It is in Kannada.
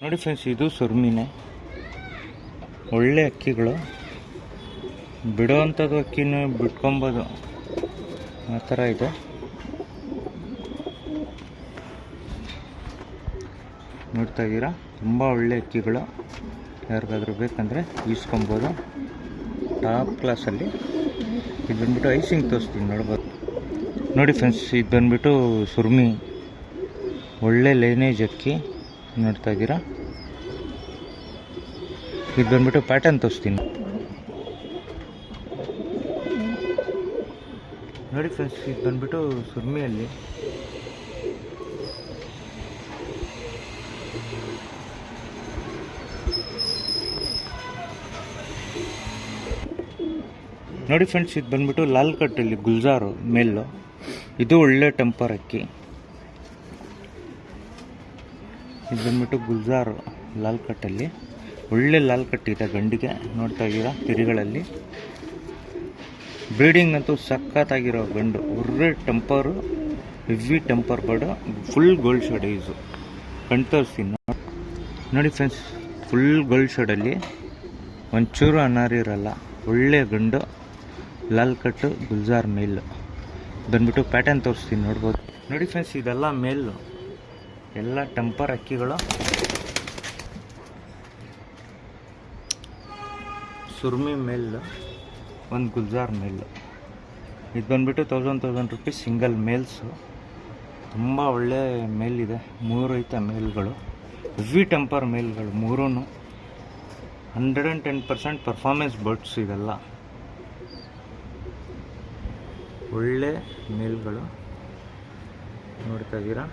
ನೋಡಿ ಫ್ರೆಂಡ್ಸ್, ಇದು ಸುರ್ಮಿನೇ. ಒಳ್ಳೆ ಅಕ್ಕಿಗಳು, ಬಿಡೋವಂಥದ್ದು ಅಕ್ಕಿನೂ ಬಿಟ್ಕೊಬೋದು, ಆ ಥರ ಇದೆ. ನೋಡ್ತಾ ಇದ್ದೀರಾ, ತುಂಬ ಒಳ್ಳೆ ಅಕ್ಕಿಗಳು. ಯಾರಿಗಾದ್ರೂ ಬೇಕಂದರೆ ಈಸ್ಕೊಬೋದು, ಟಾಪ್ ಕ್ಲಾಸಲ್ಲಿ. ಇದು ಬಂದ್ಬಿಟ್ಟು ಐಸಿಂಗ್ ತೋರಿಸ್ತೀನಿ, ನೋಡ್ಬೋದು. ನೋಡಿ ಫ್ರೆಂಡ್ಸ್, ಇದು ಬಂದ್ಬಿಟ್ಟು ಸುರ್ಮಿ, ಒಳ್ಳೆ ಲೈನೇಜ್ ಅಕ್ಕಿ. ನೋಡ್ತಾ ಇದ್ದೀರಾ, ಇದು ಬಂದ್ಬಿಟ್ಟು ಪ್ಯಾಟರ್ನ್ ತೋರಿಸ್ತೀನಿ. ನೋಡಿ ಫ್ರೆಂಡ್ಸ್, ಇದು ಬಂದ್ಬಿಟ್ಟು ಸುರ್ಮಿಯಲ್ಲಿ ನೋಡಿ ಫ್ರೆಂಡ್ಸ್, ಇದು ಬಂದ್ಬಿಟ್ಟು ಲಾಲ್ ಕಟ್ಟಲ್ಲಿ ಗುಲ್ಜಾರು ಮೇಲು. ಇದು ಒಳ್ಳೆ ಟೆಂಪರ್ ಅಕ್ಕಿ. ಇದು ಬಂದ್ಬಿಟ್ಟು ಗುಲ್ಜಾರು ಲಾಲ್ ಕಟ್ಟಲ್ಲಿ ಒಳ್ಳೆ ಲಾಲ್ ಕಟ್ಟಿದೆ ಗಂಡಿಗೆ. ನೋಡ್ತಾ ಇದ್ದೀರಾ ತಿರಿಗಳಲ್ಲಿ. ಬ್ರೀಡಿಂಗ್ ಅಂತೂ ಸಖತ್ತಾಗಿರೋ ಗಂಡು, ಒಳ್ಳೆ temper, heavy temper bird, full gold shade ice. ಕಣ್ ತೋರಿಸ್ತೀನಿ ನೋಡಿ ಫ್ರೆಂಡ್ಸ್, ಫುಲ್ ಗೋಲ್ಡ್ ಶೇಡಲ್ಲಿ ಒಂಚೂರು ಅನಾರಿ ಇರಲ್ಲ. ಒಳ್ಳೆ ಗಂಡು, ಲಾಲ್ ಕಟ್ಟು ಗುಲ್ಜಾರ್ ಮೇಲ್. ಬಂದ್ಬಿಟ್ಟು ಪ್ಯಾಟರ್ನ್ ತೋರಿಸ್ತೀನಿ, ನೋಡ್ಬೋದು. ನೋಡಿ ಫ್ರೆಂಡ್ಸ್, ಇದೆಲ್ಲ ಮೇಲು, ಎಲ್ಲ ಟೆಂಪರ್ ಅಕ್ಕಿಗಳು. ಸುರ್ಮಿ ಮೇಲ್, ಒಂದು ಗುಲ್ಜಾರ್ ಮೇಲ್. ಇದು ಬಂದ್ಬಿಟ್ಟು 1000 ರೂಪೀಸ್ ಸಿಂಗಲ್ ಮೇಲ್ಸು. ತುಂಬ ಒಳ್ಳೆ ಮೇಲಿದೆ. 3 ಐತೆ ಮೇಲ್ಗಳು, ಹೆವಿ ಟೆಂಪರ್ ಮೇಲ್ಗಳು ಮೂರೂ. 110% ಪರ್ಫಾರ್ಮೆನ್ಸ್ ಬರ್ಡ್ಸ್ ಇದೆಲ್ಲ. ಒಳ್ಳೆ ಮೇಲ್ಗಳು, ನೋಡ್ತಾ ಇದ್ದೀರಾ.